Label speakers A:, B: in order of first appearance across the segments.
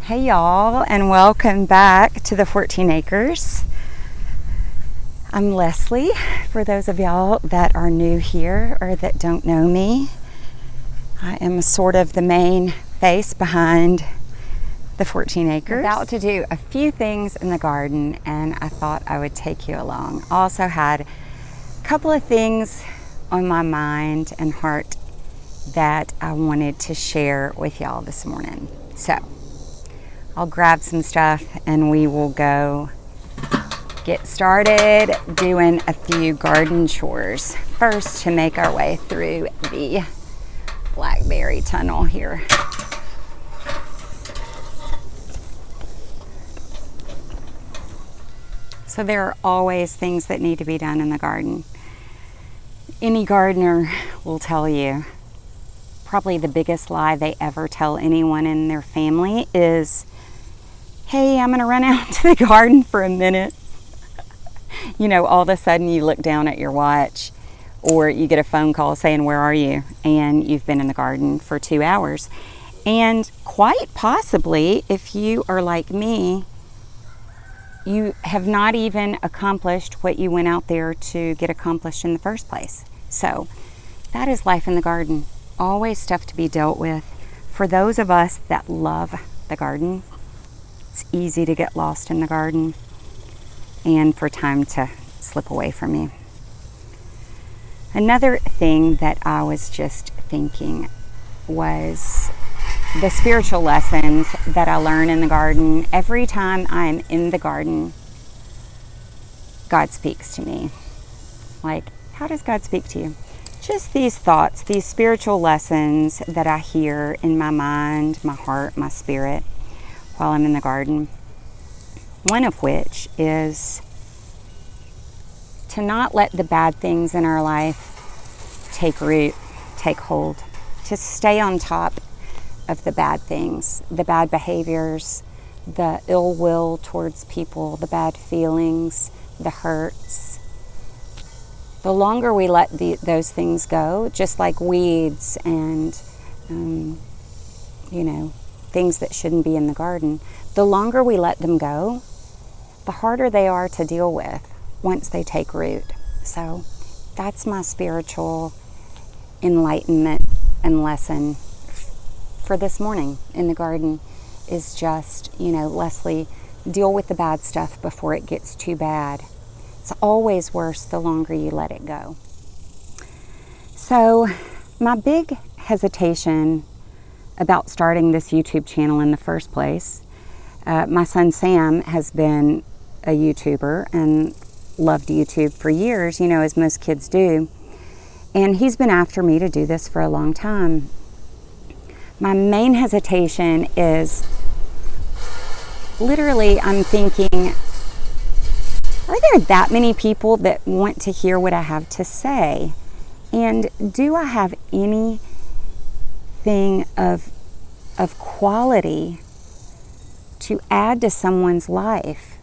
A: Hey y'all, and welcome back to the 14 Acres. I'm Leslie, for those of y'all that are new here or that don't know me. I am sort of the main face behind the 14 Acres. About to do a few things in the garden, and I thought I would take you along. Also had a couple of things on my mind and heart that I wanted to share with y'all this morning. So I'll grab some stuff and we will go get started doing a few garden chores. First, to make our way through the blackberry tunnel here. So there are always things that need to be done in the garden. Any gardener will tell you, probably the biggest lie they ever tell anyone in their family is, hey, I'm gonna run out to the garden for a minute. You know, all of a sudden you look down at your watch or you get a phone call saying, where are you? And you've been in the garden for 2 hours. And quite possibly, if you are like me, you have not even accomplished what you went out there to get accomplished in the first place. So that is life in the garden. Always stuff to be dealt with. For those of us that love the garden, it's easy to get lost in the garden and for time to slip away from you. Another thing that I was just thinking was the spiritual lessons that I learn in the garden. Every time I'm in the garden, God speaks to me. Like, how does God speak to you? Just these thoughts, these spiritual lessons that I hear in my mind, my heart, my spirit while I'm in the garden. One of which is to not let the bad things in our life take root, take hold. To stay on top of the bad things, the bad behaviors, the ill will towards people, the bad feelings, the hurts. The longer we let those things go, just like weeds and, things that shouldn't be in the garden, the longer we let them go, the harder they are to deal with once they take root. So that's my spiritual enlightenment and lesson for this morning in the garden is just, Leslie, deal with the bad stuff before it gets too bad. It's always worse the longer you let it go. So my big hesitation about starting this YouTube channel in the first place, my son Sam has been a YouTuber and loved YouTube for years, as most kids do. And he's been after me to do this for a long time. My main hesitation is literally, I'm thinking, are there that many people that want to hear what I have to say? And do I have anything of quality to add to someone's life?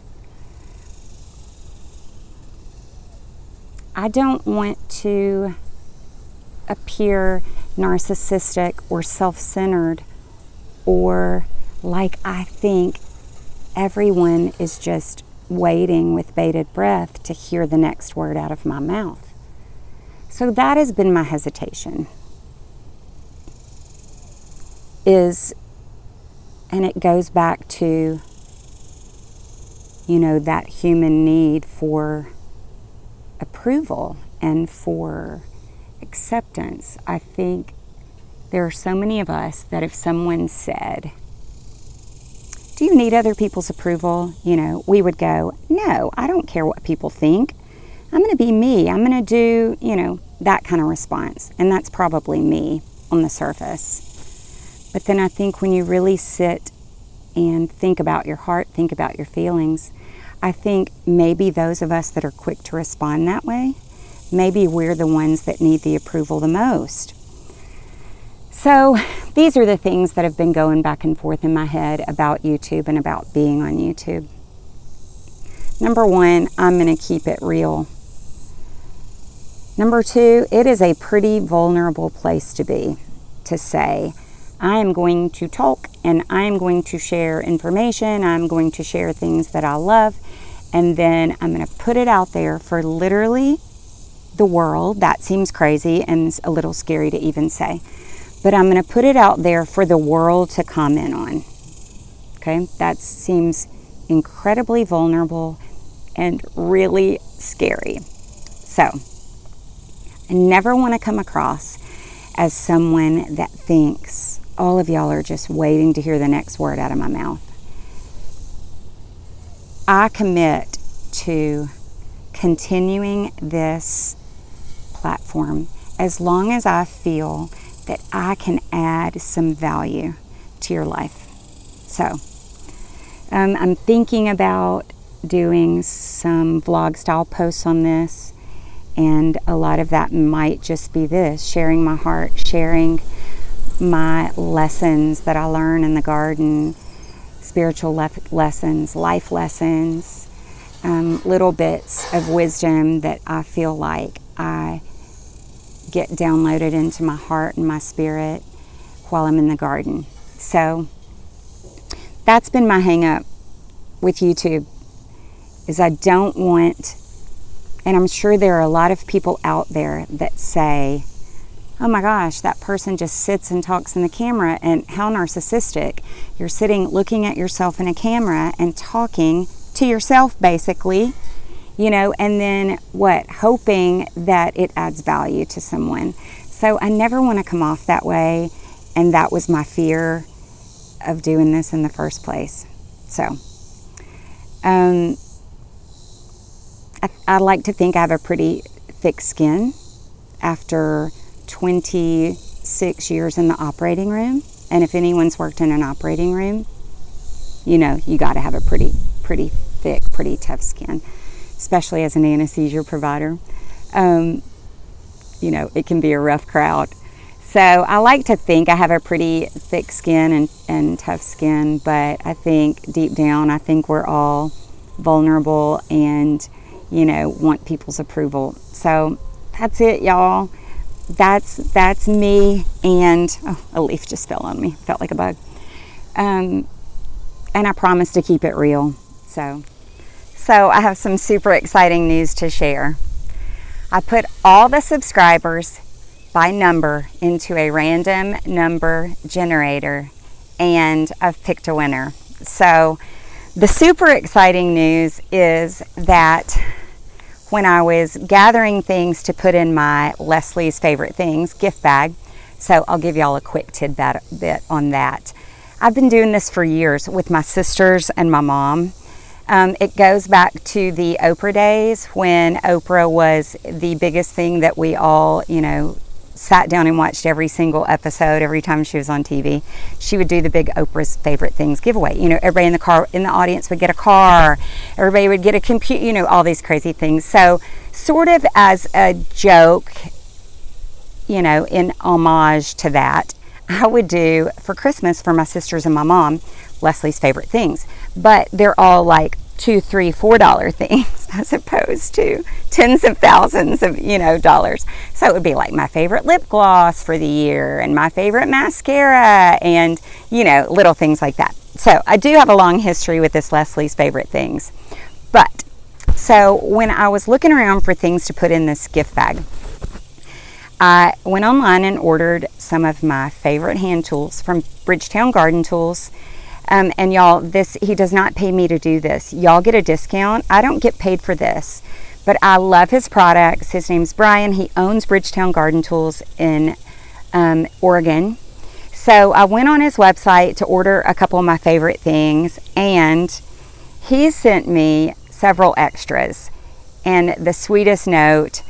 A: I don't want to appear narcissistic or self-centered or like I think everyone is just waiting with bated breath to hear the next word out of my mouth. So that has been my hesitation. And it goes back to, that human need for approval and for acceptance. I think there are so many of us that if someone said, do you need other people's approval? We would go, no, I don't care what people think. I'm going to be me. I'm going to do, that kind of response. And that's probably me on the surface. But then I think when you really sit and think about your heart, think about your feelings, I think maybe those of us that are quick to respond that way, maybe we're the ones that need the approval the most. So these are the things that have been going back and forth in my head about YouTube and about being on YouTube. Number one, I'm going to keep it real. Number two, it is a pretty vulnerable place to be, to say, I am going to talk and I am going to share information. I'm going to share things that I love. And then I'm going to put it out there for literally the world. That seems crazy and a little scary to even say. But I'm going to put it out there for the world to comment on. Okay? That seems incredibly vulnerable and really scary. So, I never want to come across as someone that thinks all of y'all are just waiting to hear the next word out of my mouth. I commit to continuing this platform as long as I feel that I can add some value to your life. So, I'm thinking about doing some vlog style posts on this, and a lot of that might just be this, sharing my heart, sharing my lessons that I learn in the garden, spiritual lessons, life lessons, little bits of wisdom that I feel like I get downloaded into my heart and my spirit while I'm in the garden. So that's been my hang up with YouTube, is I don't want, and I'm sure there are a lot of people out there that say, oh my gosh, that person just sits and talks in the camera, and how narcissistic. You're sitting looking at yourself in a camera and talking to yourself basically, and then hoping that it adds value to someone. So I never want to come off that way, and that was my fear of doing this in the first place. So I like to think I have a pretty thick skin after 26 years in the operating room. And if anyone's worked in an operating room, you got to have a pretty thick, pretty tough skin, especially as an anesthesia provider. It can be a rough crowd. So I like to think I have a pretty thick skin and tough skin, but I think deep down, I think we're all vulnerable and, want people's approval. So that's it, y'all. That's me. And a leaf just fell on me. Felt like a bug. And I promise to keep it real. So I have some super exciting news to share. I put all the subscribers by number into a random number generator, and I've picked a winner. So the super exciting news is that when I was gathering things to put in my Leslie's Favorite Things gift bag, so I'll give y'all a quick tidbit on that. I've been doing this for years with my sisters and my mom. It goes back to the Oprah days when Oprah was the biggest thing that we all, sat down and watched every single episode every time she was on TV. She would do the big Oprah's Favorite Things giveaway. Everybody in the audience would get a car. Everybody would get a computer, all these crazy things. So sort of as a joke, in homage to that, I would do for Christmas for my sisters and my mom, Leslie's Favorite Things. But they're all like $2, $3, $4 things as opposed to tens of thousands of dollars. So it would be like my favorite lip gloss for the year and my favorite mascara and little things like that. So I do have a long history with this Leslie's Favorite Things. But so when I was looking around for things to put in this gift bag, I went online and ordered some of my favorite hand tools from Bridgetown Garden Tools. And y'all, he does not pay me to do this. Y'all get a discount. I don't get paid for this, but I love his products. His name's Brian. He owns Bridgetown Garden Tools in Oregon. So I went on his website to order a couple of my favorite things, and he sent me several extras and the sweetest note.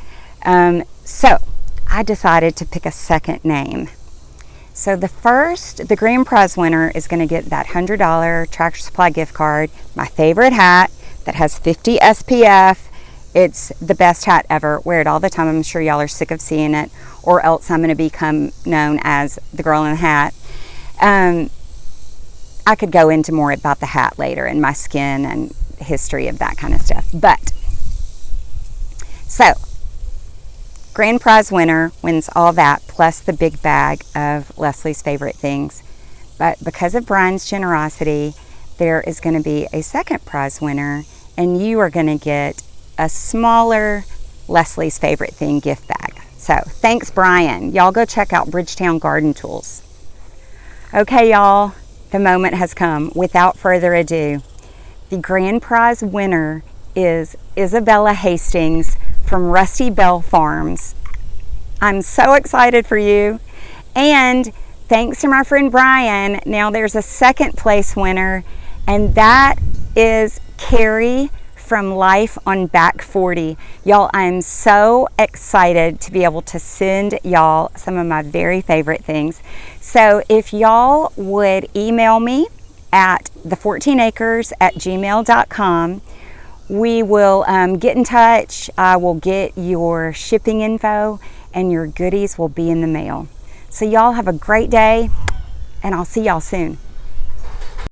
A: So I decided to pick a second name. So the grand prize winner is going to get that $100 Tractor Supply gift card, my favorite hat that has 50 SPF. It's the best hat ever. Wear it all the time. I'm sure y'all are sick of seeing it, or else I'm going to become known as the girl in the hat. I could go into more about the hat later and my skin and history of that kind of stuff. But so Grand prize winner wins all that, plus the big bag of Leslie's favorite things. But because of Brian's generosity, there is going to be a second prize winner, and you are going to get a smaller Leslie's favorite thing gift bag. So thanks, Brian. Y'all go check out Bridgetown Garden Tools. Okay, y'all, the moment has come. Without further ado, the grand prize winner is Isabella Hastings from Rusty Bell Farms. I'm so excited for you. And thanks to my friend Brian, now there's a second place winner, and that is Carrie from Life on Back 40. Y'all, I'm so excited to be able to send y'all some of my very favorite things. So if y'all would email me at the14acres@gmail.com, we will get in touch. I will get your shipping info, and your goodies will be in the mail. So y'all have a great day, and I'll see y'all soon.